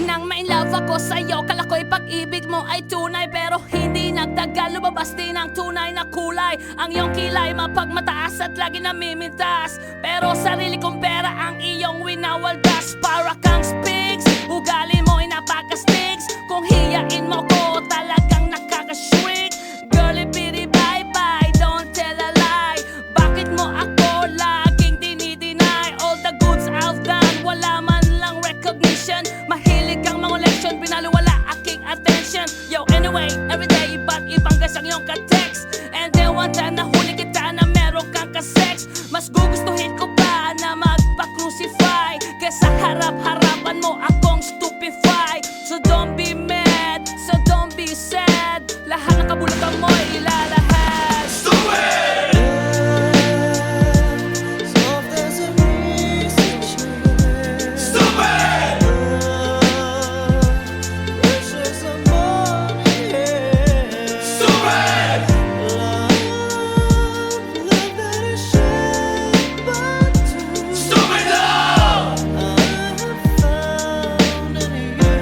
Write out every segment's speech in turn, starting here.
Nang ma-inlove ako sa'yo, kala ko'y pag-ibig mo ay tunay. Pero hindi nagtagal, lumabas din ang tunay na kulay. Ang iyong kilay mapagmataas at lagi namimintas. Pero sarili kong pera ang iyong winawaldas. Para kang spigs, ugali mo'y napaka-stigs. Kung hiyain mo ko, talagang nakaka-shrink. Girlie bitty bye-bye, don't tell a lie. Bakit mo ako laging dinideny? All the goods I've done, wala man lang recognition. Mahilig kang mangoleksyon, pinaliwala aking attention. Yo, anyway, everyday, iba't ibang gas ang iyong ka-text. And then one time nahuli kita na meron kang ka-sex. Mas gugustuhin ko pa na magpa-crucify kesa harap-harapan mo akong stupefy. So don't be mad, so don't be sad. Lahat ng kabulutan mo ilalahad. Stupid! Soft as a message. Stupid! Precious as morning. Stupid! Love that is shared by two. Stupid love! I have found in you.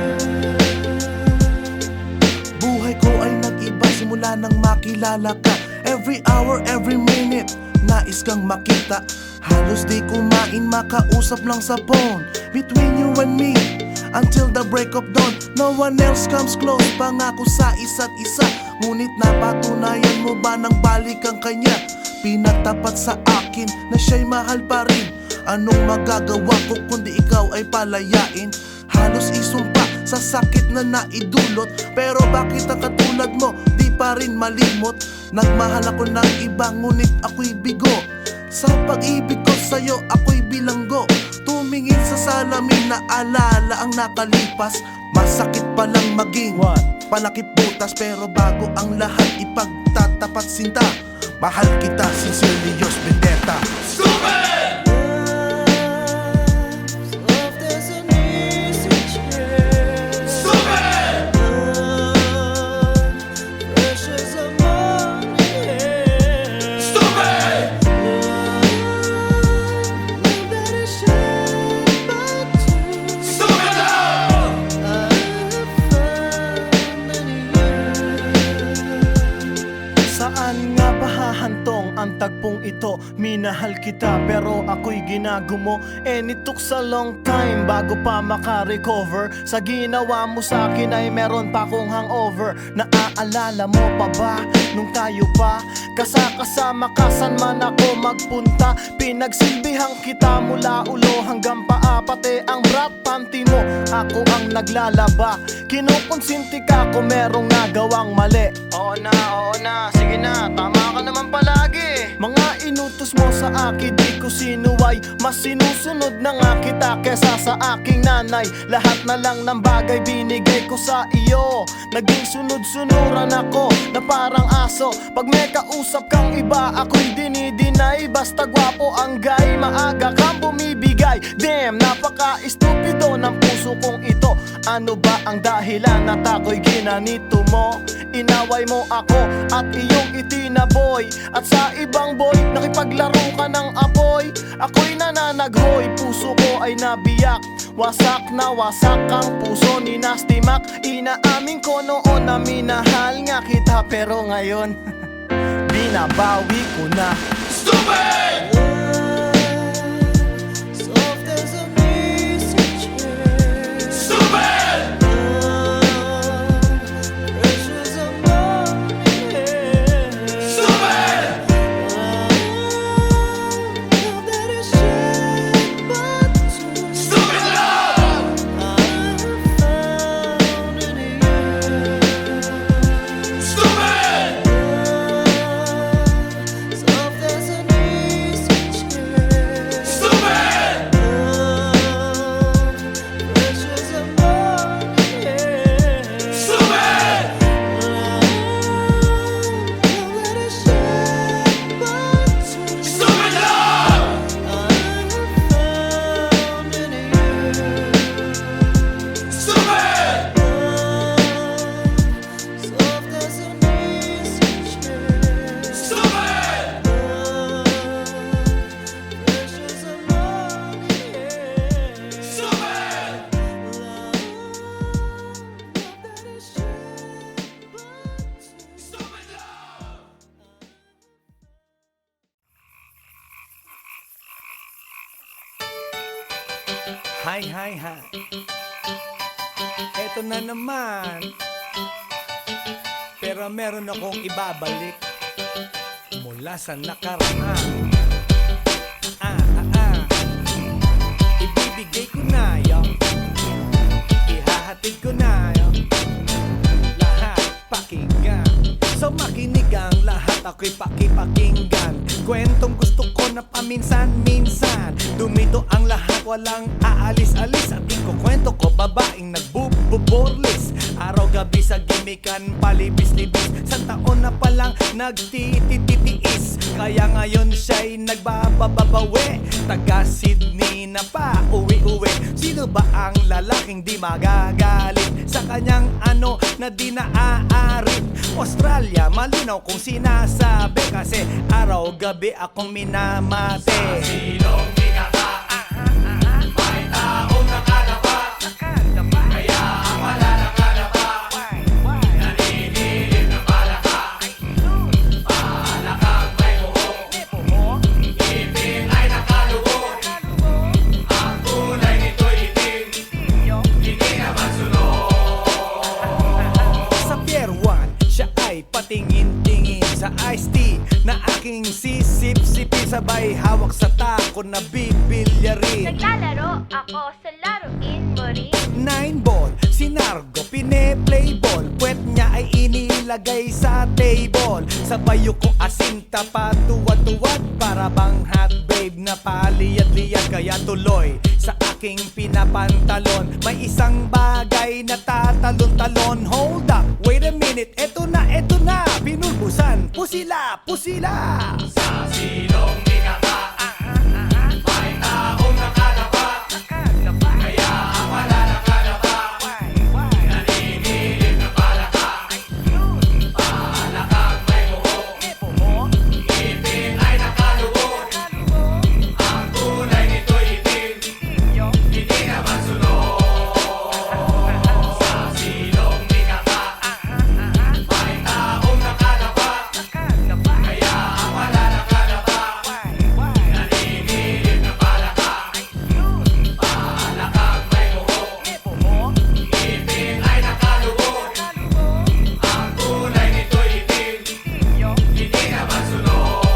Buhay ko ay nag-iba simula nang makilala ka. Every hour, every minute, nais kang makita. Halos di kumain, makausap lang sa phone. Between you and me, until the break of dawn. No one else comes close, pangako sa isa't isa. Ngunit napatunayan mo ba nang balik ang kanya? Pinagtapat sa akin na siya'y mahal pa rin. Anong magagawa ko kundi ikaw ay palayain? Halos isumpa sa sakit na naidulot. Pero bakit ang katulad mo di pa rin malimot? Nagmahal ako ng iba ngunit ako'y bigo. Sa pag-ibig ko sa'yo ako'y bilanggo. Tumingin sa salamin na alala ang nakalipas. Masakit palang maging palakip butas. Pero bago ang lahat ipagtatapat sinta. Mahal kita, sincerely yours, Vendetta. Stupid! Soft as a message. Stupid! Precious as morning. Stupid! Love that is shared by two. Stupid love! I have found in you. Saan nga ba hahantong ang tagpong ito? Minahal kita pero ako'y ginagumo. And it took a long time bago pa makarecover. Sa ginawa mo sa akin ay meron pa akong hangover. Naaalala mo pa ba nung tayo pa kasama ka saan man ako magpunta? Pinagsilbihan kita mula ulo hanggang paa. Pati ang bra panty mo ako ang naglalaba. Kinukonsinti ka kung merong nagawang mali. Oo na, sige na, tama ka naman palagi. Mga inutos mo sa akin di ko sinuway. Mas sinusunod na nga kita kesa sa aking nanay. Lahat na lang ng bagay binigay ko sa iyo. Naging sunod-sunuran ako na parang aso. Pag may kausap kang iba ako'y dinidinay. Basta gwapo ang guy, maaga kang bumibigay. Damn, napaka-estupido ng puso kong ito. Ano ba ang dahilan at ako'y ginanito mo? Inaway mo ako at iyong itinaboy. At sa ibang boy, nakipaglaro ka ng apoy. Ako'y nananaghoy, puso ko ay nabiyak. Wasak na wasak ang puso ni Nasty Mac. Inaamin ko noon na minahal nga kita. Pero ngayon, binabawi ko na. Stupid! Soft as a message. Stupid! Precious as morning. Stupid! Love that is shared by two. Stupid love! I have found in you. Stupid! Soft as a message. Hi. Eto na naman. Pero meron akong ibabalik mula sa nakaraan. Ibibigay ko na yo. Ihahatid ko na yo. Lahat pakinggan. So makinig ang lahat, ako'y pakipakinggan. Kwentong gusto ko na paminsan-minsan. Dumito ang lahat, walang aalis-alis. At ikukwento ko, babaeng nagbububorlis. Araw-gabi sa gimikan, palibis-libis. Sa taon na palang nagtititiis. Kaya ngayon siya'y nagbababawi. Taga Sydney na pa, uwi-uwi. Sino ba ang lalaking di magagalit sa kanyang ano na di naaarit? Australia, malinaw kung sinasabi. Kasi araw-gabi akong minamate. Sa silong di kaka, may taong nakadapa. Kaya ang wala nakadapa, naninilig na palaka. Palakang may buhok, ipin ay nakalubog. Ang kulay nito'y itim, hindi naman sunod. Sa Pier 1, siya ay patingin-tingin sa iced tea na aking sisip-sipin. Sabay hawak sa tako na bibilyarin. Naglalaro ako sa laruin mo rin. 9 ball, si Nargo pine-play ball. Puwet niya ay inilagay sa table. Sabay ko asinta pa tuwad-tuwad. Para bang hot babe na paliyad-liyad. Kaya tuloy sa aking pinapantalon may isang bagay na tatalon-talon. Hold up, wait a minute, eto na, binulbusan, pusila. Sa silong di kaka, may taong nakadapa. Kaya ang wala nakadapa, naninilig na palaka. Palakang may buhok, ipin ay nakalubog. Ang kulay nito'y itim, hindi naman sunod. Sa silong di kaka, may taong nakadapa. Kaya ang wala nakadapa, naninilig na palaka. Palakang may buhok, ipin ay nakalubog. Ang kulay nito'y itim, hindi naman sunod.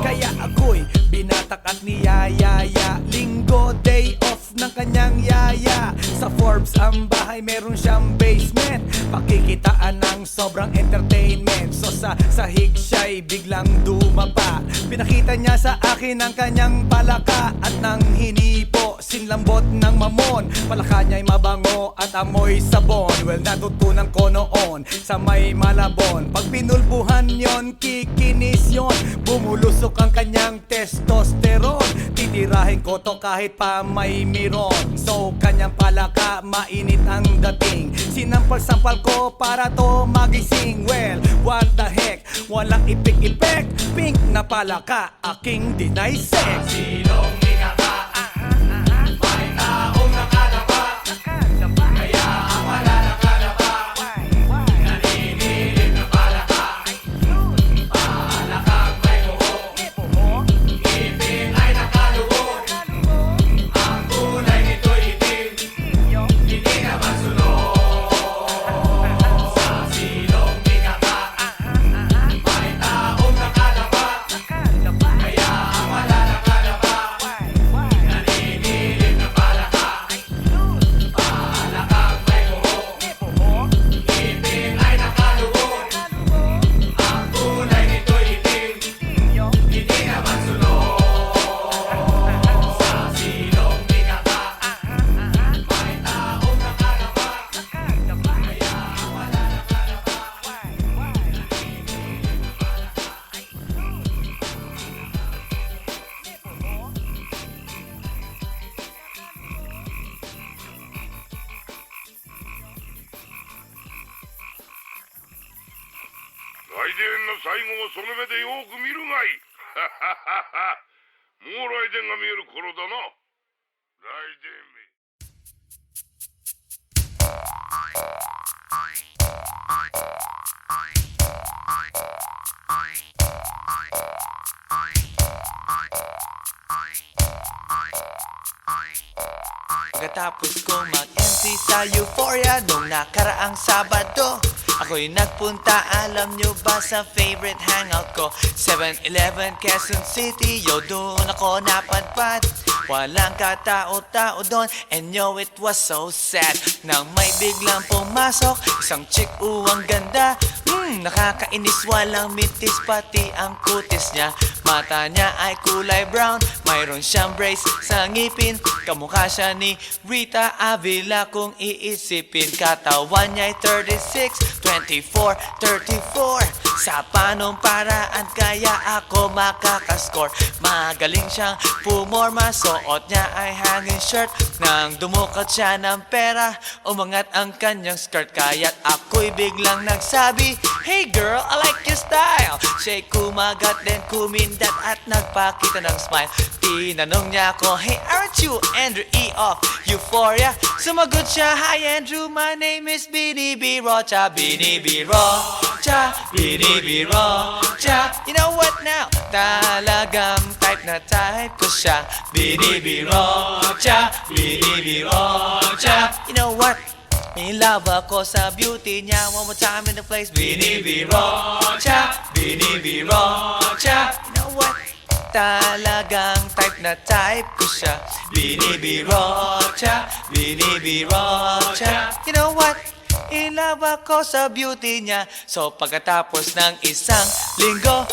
Kaya ako'y binatak at niyayaya. Linggo, day off ng kanyang yaya. Sa Forbes ang bahay, meron siyang basement. Pakikitaan ng sobrang entertainment. So sa sahig siya'y biglang dumapa. Pinakita niya sa akin ang kanyang palaka. At nang hinipo, sinlambot ng mamon. Palaka niya'y mabango at amoy sabon. Well, natutunan ko noon sa may Malabon. Pag pinulbuhan yon, kikinis yon. Bumulusok ang kanyang testosterone. Titirahin ko to kahit pa may miron. So kanyang palaka, mainit ang dating. Sinampal-sampal ko para to magising. Well, what the heck, walang ipik-ipek. Pink na palaka, aking deny sex. Silong di kaka, may taong nakadapa. Kaya ang wala nakadapa, naninilig na palaka. Palakang may buhok, ipin ay nakalubog. Ang kulay nito'y itim, hindi naman sunod. Sa silong di kaka, may taong nakadapa. Kaya ang wala nakadapa, naninilig na palaka. Palakang may buhok, ipin ay nakalubog. Ang kulay nito'y itim, hindi naman sunod. Sa silong di kaka, may taong nakadapa. Kaya ang wala nakadapa, naninilig na palaka.来電の最後をその目でよく見るがいい。もう来電が見える頃だな。来電め。pagkatapos kong mag-MC sa Euphoria nung nakaraang Sabado, ako'y nagpunta, alam nyo ba, sa favorite hangout ko, 7-Eleven, Quezon City. Yo, doon ako napadpad, walang katao-tao doon, and yo, it was so sad nang may biglang pumasok isang chick, ang ganda. Nakakainis, walang mintis, pati ang kutis niya. Mata niya ay kulay brown, mayroon siyang brace sa ngipin. Kamukha siya ni Rita Avila kung iisipin. Katawan niya ay 36, 24, 34. Sa panong paraan kaya ako makakascore? Magaling siyang pumorma, suot niya ay hanging shirt. Nang dumukot siya ng pera, umangat ang kanyang skirt. Kaya't ako'y biglang nagsabi, "Hey girl, I like your style." Siya'y kumagat, then kumindat at nagpakita ng smile. Tinanong niya ako, "Hey, aren't you Andrew E. of Euphoria?" Sumagot siya, "Hi Andrew, my name is Bini B. Rocha." Bini B. Rocha, Bini B. Rocha. You know what now? Talagang type na type ko siya. Bini B. Rocha, Bini B. Rocha. You know what? In love ako sa beauty niya. One more time in the place. Bini B. Rocha, Bini B. Rocha. You know what? Talagang type na type ko siya. Bini B. Rocha, Bini B. Rocha. You know what? In love ako sa beauty niya. So pagkatapos ng isang linggo,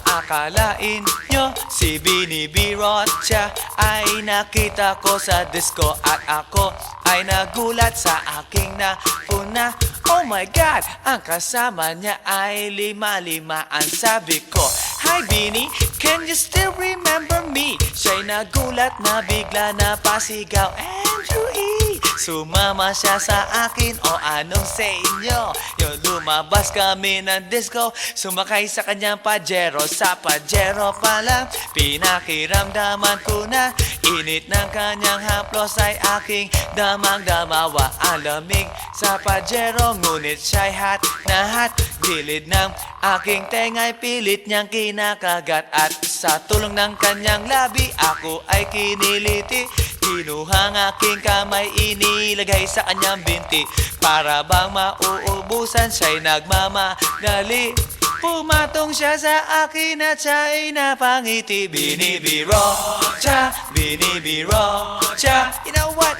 akalain nyo si Bini B. Rocha ay nakita ko sa disco, at ako ay nagulat sa aking napuna. Oh my God, ang kasama niya ay lima-limaan. Sabi ko, "Hi Bini, can you still remember me?" Siya'y nagulat na bigla na pasigaw, "Andrew E." Sumama siya sa akin, o anong sa inyo? Yung lumabas kami ng disco, sumakay sa kanyang Pajero. Sa Pajero pa lang, pinakiramdaman ko na init ng kanyang haplos ay aking damang-damawa. Ang lamig sa Pajero, ngunit siya'y hot na hot. Gilid ng aking tenga'y pilit niyang kinakagat, at sa tulong ng kanyang labi, ako ay kiniliti. Kinuha ang aking kamay, inilagay sa kanyang binti. Para bang mauubusan, siya'y nagmamagali. Pumatong siya sa akin at siya'y napangiti. Bini B. Rocha, Bini B. Rocha. You know what?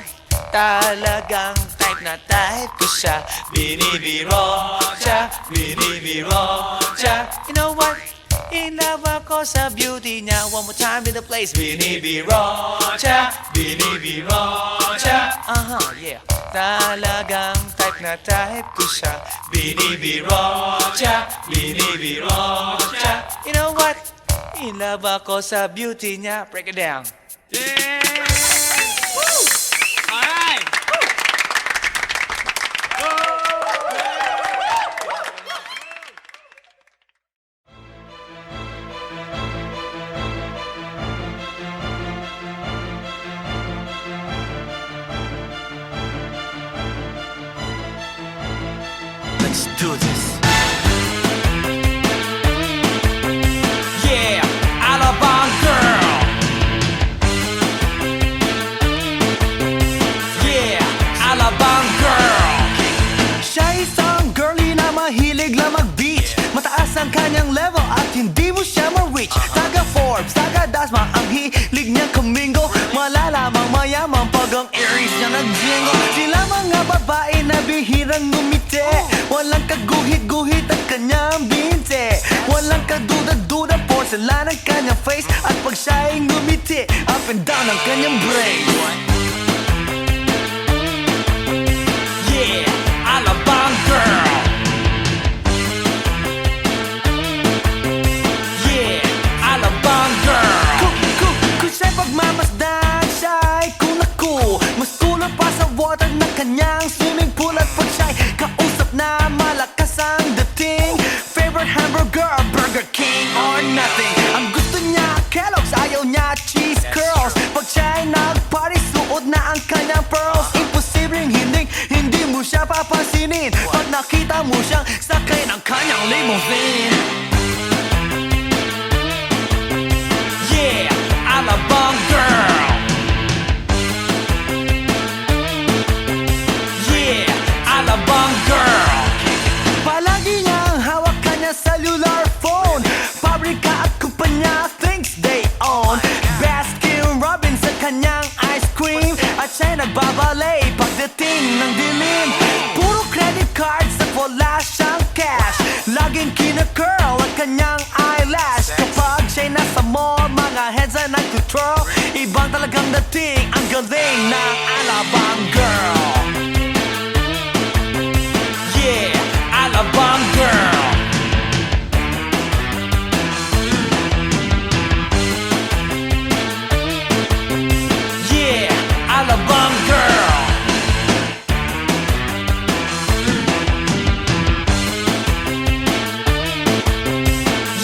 Talagang type na type ko siya. Bini B. Rocha, Bini B. Rocha. You know what? In love ako sa beauty niya. One more time in the place. Bini B. Rocha, Bini B. Rocha. Yeah. Talagang type na type ko siya. Bini B. Rocha, Bini B. Rocha. You know what? In love ako sa beauty niya. Break it down. Alright! Let's do this. Yeah, Alabang girl. Yeah, Alabang girl. Siya isang girlie na mahilig lang mag-beach. Mataas ang kanyang level at hindi mo siya ma-reach. Taga Forbes, taga Dasma, ang hilig niyang kumingo. Malalamang mayaman pag ang earrings niya nag-jingle. Sila mga babae na bihirang ngumiti. Walang kaguhit-guhit ang kanyang binte. Walang kaduda-duda, porcelain ang kanyang face. At pag siya'y ngumiti, up and down ang kanyang brain. Yeah, Alabang girl. Yeah, Alabang girl. Kung siya'y pagmamasdan, siya'y kunaku. Mas kulot pa sa water ng kanyang swimming pool. At pag siya'y kausap na malakas ang dating, favorite hamburger, Burger King or nothing. Ang gusto niya Kellogg's, ayaw niya cheese curls. Pag siya'y nag-party, suot na ang kanyang pearls. Imposibleng hindi mo siya papansinin pag nakita mo siyang sakay ng kanyang limousine. Yeah, Alabang girl. talagang dating. Ang galing ng Alabang Girl. Yeah, Alabang Girl. Yeah, Alabang Girl.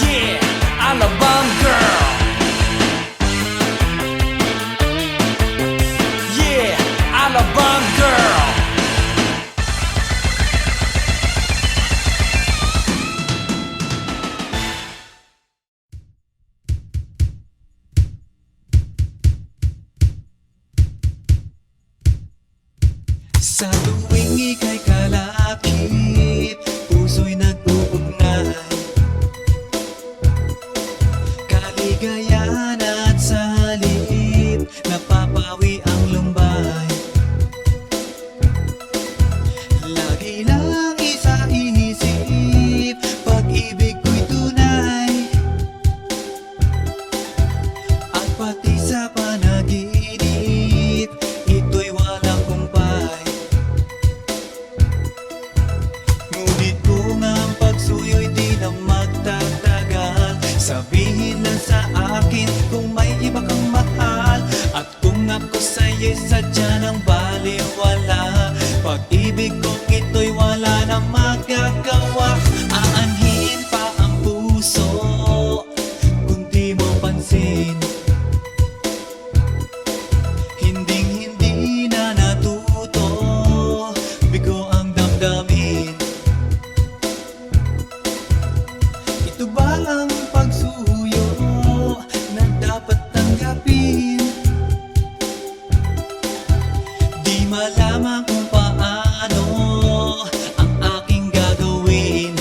Yeah, Alabang Girl. Yeah, Alabang Girl. Sa tuwing ika'y kalapit, puso'y nag-uugnay. Kaligayahan at salip, napapawi ang lumbay. Lagi lang isa inisip, pag-ibig ko'y tunay. At pati sa panaginip, ito'y walang kumpay. Ngunit kung ang pagsuyo'y di na magtatagal, sabihin lang sa akin kung may iba kang mahal. At kung ako sa'yo'y sadya ng baliwala, pag-ibig kong ito'y wala na magagawa. Aanhin pa ang puso kung di mo pansin. Hinding-hindi na natuto, bigo ang damdamin. Ito ba ang pagsuyo na dapat tanggapin? Di malaman kung paano ang aking gagawin.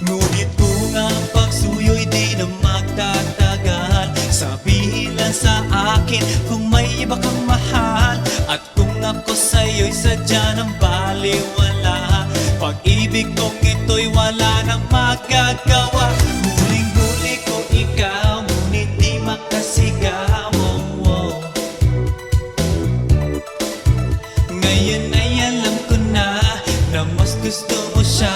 Ngunit kung ang pagsuyo'y di na magtatagal, sabihin lang sa akin kung may iba kang mahal. At kung ako sa'yo'y sadya ng baliwala, pag-ibig kong ito'y wala nang magagawa. Huling-huli ko ikaw, ngunit di makasigaw. Ngayon ay alam ko na mas gusto mo siya.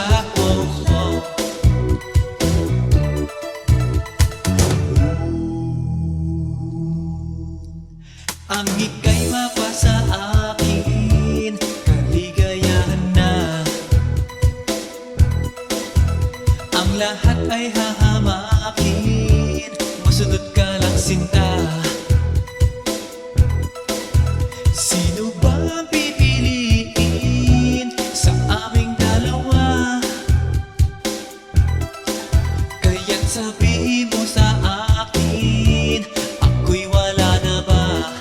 Ang ika'y mapasa akin, kaligayahan na. Ang lahat ay hahamakin, masunod ka lang sinta. Sino ba ang pipiliin sa aming dalawa? Kaya't sabihin mo sa akin, ako'y wala na ba?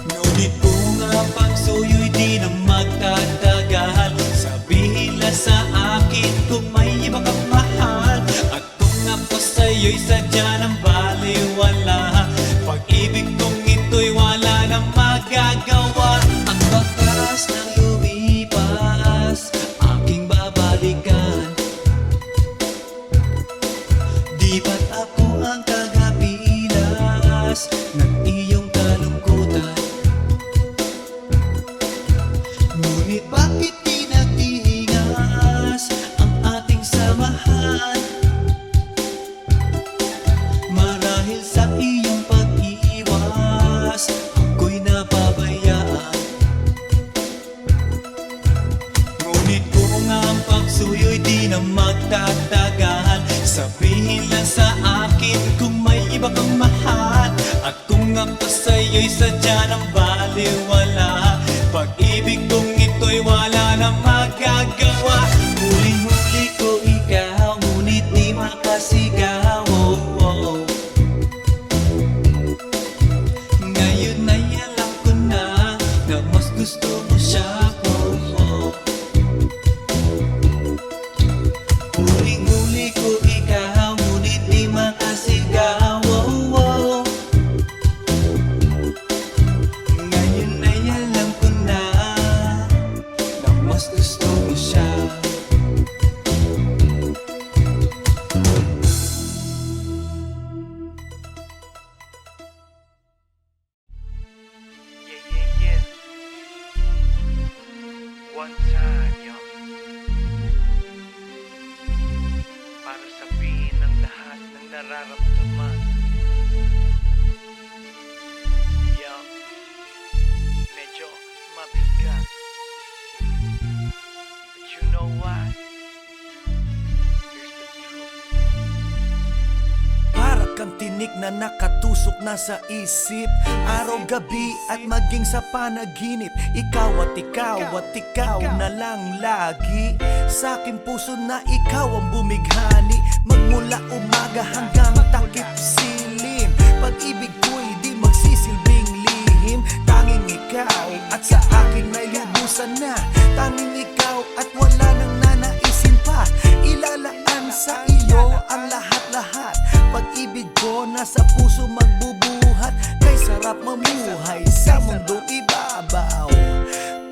Ngunit kung ang pagsuyo'y di na magtatagal, sabihin lang sa akin kung may iba kang mahal. At kung ako sa'yo'y sadya ng baliwala, pag-ibig kong ito'y wala nang magagawa. Ang bakas ng lumipas, aking babalikan. Di ba't ako ang kagapilas ng iyong kalungkutan? Ngunit bakit di nagtingas ang ating samahan? Marahil sa iyong pag-iwas, ako'y napabayaan. Ngunit kung ang pagsuyo'y di na magtatagal, sabihin lang sa akin kung may iba kang mahal. At kung ako sa'yo'y sadya ng baliwala, pag-ibig kong ito'y wala na magagawa. Huling-huli ko ikaw, ngunit di makasigaw. Ngayon ay alam ko na mas gusto mo siya. Huling-huli ko ikaw, ngunit di makasigaw. Ngayon ay alam ko na mas gusto mo siya. one time, yo. Para sabihin ang lahat ng nararamdaman. Yo, medyo mabigat. But you know what? Here's the truth. Para kang tinik na nakatusok na sa isip, araw-gabi at maging sa panaginip. Ikaw at ikaw na lang lagi. Sa aking puso na ikaw ang bumighani. Magmula umaga hanggang takip silim. Pag-ibig ko'y di magsisilbing lihim. Tanging ikaw at sa akin may lubusan na. Tanging ikaw at wala nang nanaisin pa. Ilalaan sa iyo ang lahat-lahat. Pag-ibig ko nasa puso magbubuhat. Kay sarap mamuhay sa mundong ibabaw.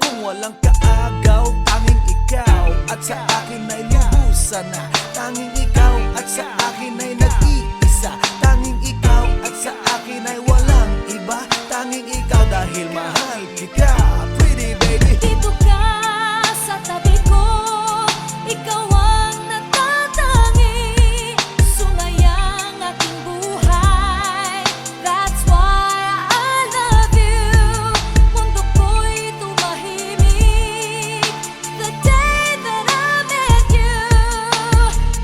Kung walang kaagaw, tanging ikaw at sa akin ay lubusan na. Tanging ikaw at sa akin ay nag-iisa. Tanging ikaw at sa akin ay walang iba. Tanging ikaw dahil mahal kita, pretty baby. Dito ka sa tabi ko, ikaw ang natatangi. Sumayang aking buhay, that's why I love you. Mundo ko'y tumahimik the day that I met you.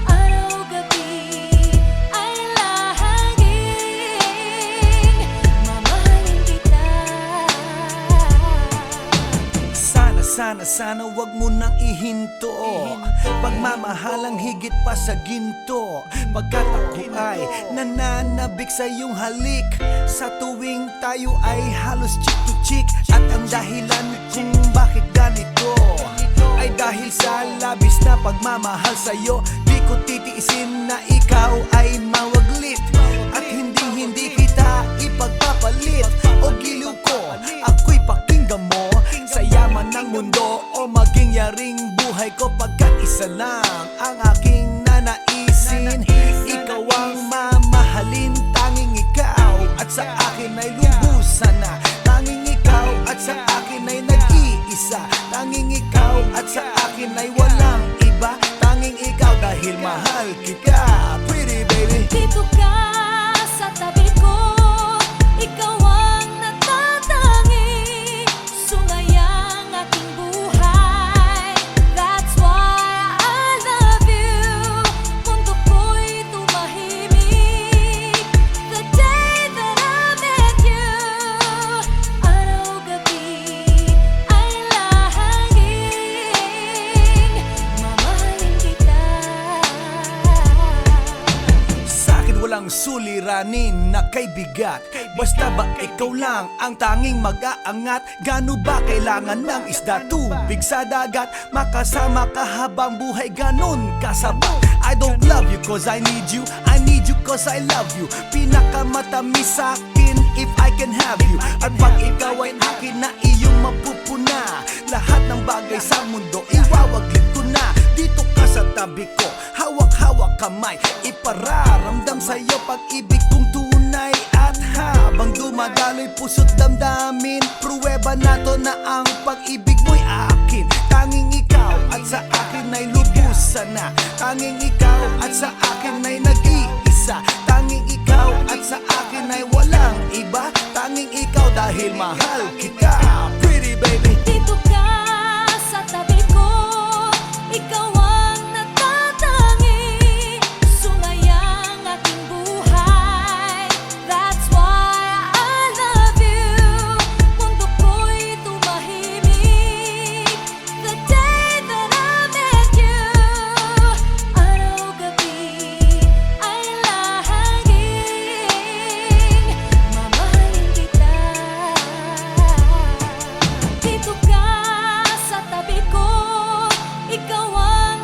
Araw-gabi ay lahangin, mamahalin kita. Sana wag mo nang ihinto. Pagmamahalang higit pa sa ginto. Pagkat ako ay nananabik sa iyong halik. Sa tuwing tayo ay halos chick to chick. At ang dahilan kung bakit ganito ay dahil sa labis na pagmamahal sa'yo. Di ko titiisin na ikaw ay mawaglit. At hindi kita ipagpapalit. O giliw ko, ako'y pakinggan mo. Sa yaman ng mundo o maging yaring buhay ko. Pagkat isa lang ang aking nanaisin. Ikaw ang mamahalin, tanging ikaw at sa akin ay lubusan na. Tanging ikaw at sa akin ay nag-iisa. Tanging ikaw at sa akin ay walang iba. Tanging ikaw dahil mahal kita, pretty baby. Dito ka sa tabi ko, ikaw ang natatangi. Sumayang aking buhay, that's why I love you. Mundo ko'y tumahimik the day that I met you. Araw-gabi ay lahangin, mamahalin kita. Sa akin walang suliranin na kay bigat. Basta ba ikaw lang ang tanging mag-aangat? Gano ba kailangan ng isda, tubig sa dagat? Makasama ka habang buhay, ganun kasabat. I don't love you cause I need you, I need you cause I love you. Pinakamatamis sa akin if I can have you. At pag ikaw ay akin na iyong mapupuna, lahat ng bagay sa mundo iwawaglit ko na. Dito ka sa tabi ko, hawak-hawak kamay. Ipararamdam sa'yo pag-ibig kong tunay. At habang dumadaloy puso't damdamin, pruweba na to na ang pag-ibig mo'y akin. Tanging ikaw at sa akin ay lubusan na. Tanging ikaw at sa akin ay nag-iisa. Tanging ikaw at sa akin ay walang iba. Tanging ikaw dahil mahal kita, pretty baby. Dito ka sa tabi ko, ikaw ang natatangi. Sumayang aking buhay, that's why I love you. Mundo ko'y tumahimik the day that I met you. Araw-gabi ay lahangin, mamahalin kita. Dito ka sa tabi ko, ikaw ang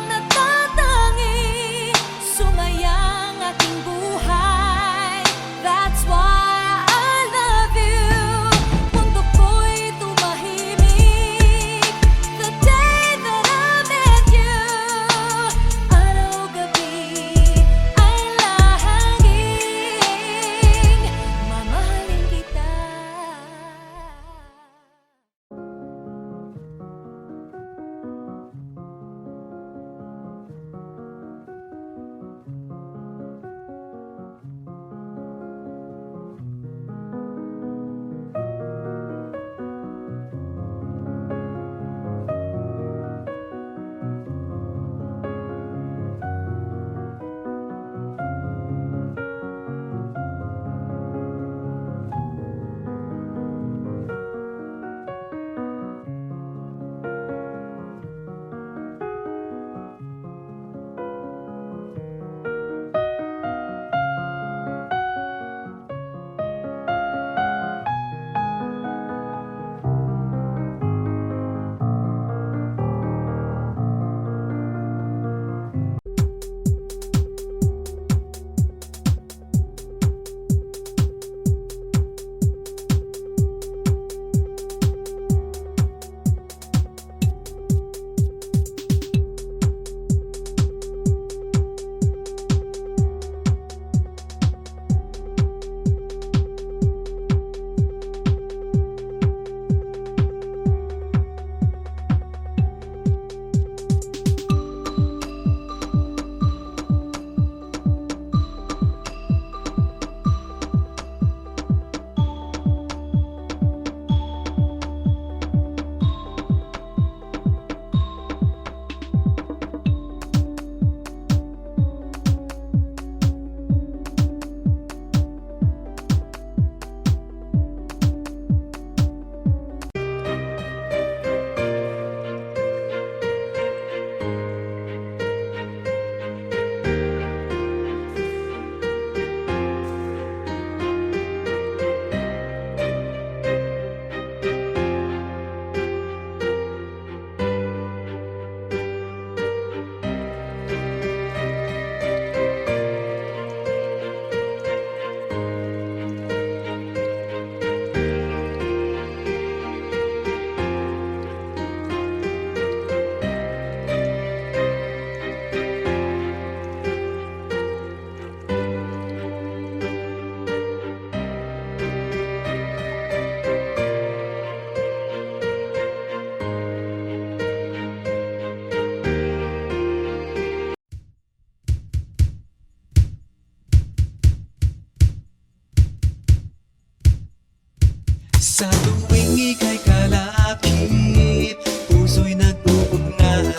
Sa tuwing ika'y kalakip, puso'y nagbubugnay.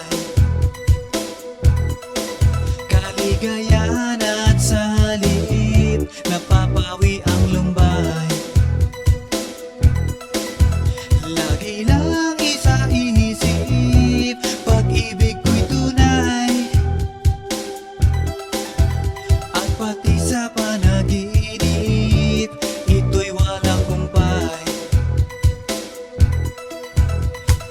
Kaligayahan at salip, napapawi ang lumbay. Lagi lang isa inisip, pag-ibig ko'y tunay. At pati sa panaginip, ito'y walang kumpay.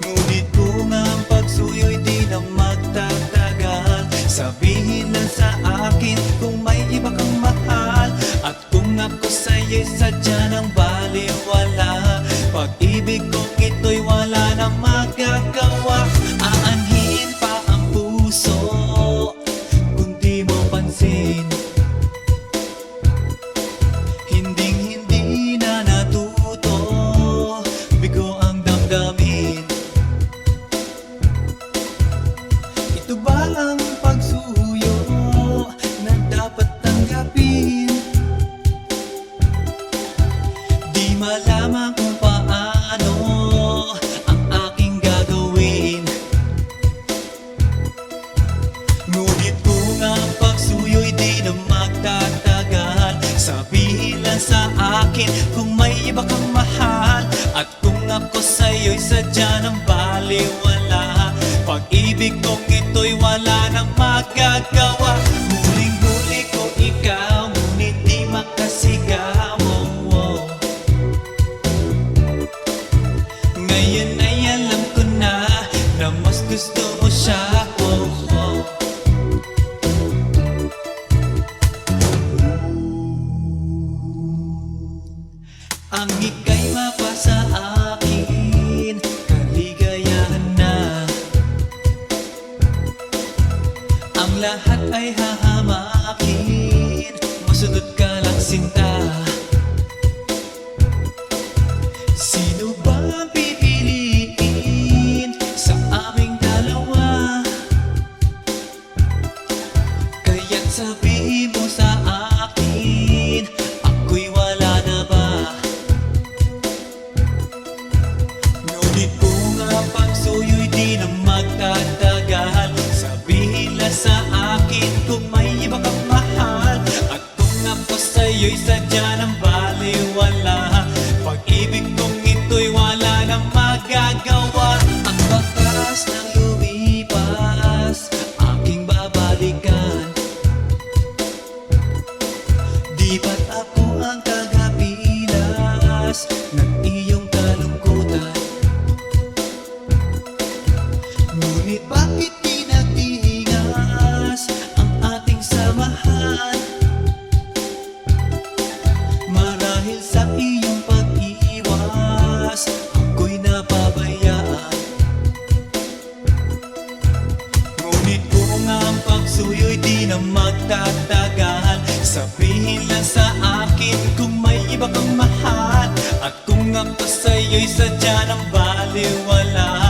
Ngunit kung ang pagsuyo'y di na magtatagal, sabihin lang sa akin kung may iba kang mahal. At kung ako sa'yo'y sadya ng baliwala, pag-ibig kong ito'y wala nang magagawa. Aanhin pa ang puso kung di mo pansin. Hinding-hindi na natuto, bigo ang damdamin. Ito ba ang pagsuyo na dapat tanggapin? Di malaman kung paano ang aking gagawin. Ngunit kung ang pagsuyo'y di na magtatagal, sabihin lang sa akin kung may iba kang mahal. At kung ako sa'yo'y sadya ng baliwala, pag-ibig kong ito'y wala nang magagawa. Huling-huli ko ikaw, ngunit di makasigaw. Ngayon ay alam ko na mas gusto mo siya. Ang ika'y mapasa akin, kaligayahan na. Ang lahat ay hahamakin, masunod ka lang sinta. Sino ba ang pipiliin sa aming dalawa? Kaya't sabihin mo sa akin, ako'y wala na ba? Ngunit kung ang pagsuyo'y di na magtatagal, sabihin lang sa akin kung may iba kang mahal. At kung ako sa'yo'y sadya ng baliwala, pag-ibig kong ito'y wala nang magagawa. Ang bakas ng lumipas, aking babalikan. Di ba't ako ang tagapilas ng iyong kalungkutan? Ngunit bakit di nagtingas ang ating samahan? Marahil sa iyong pag-iwas, ako'y napabayaan. Ngunit kung ang pagsuyo'y di na magtatagal, sabihin lang sa akin kung may iba kang mahal. At kung ako sa'yo'y sadya ng baliwala,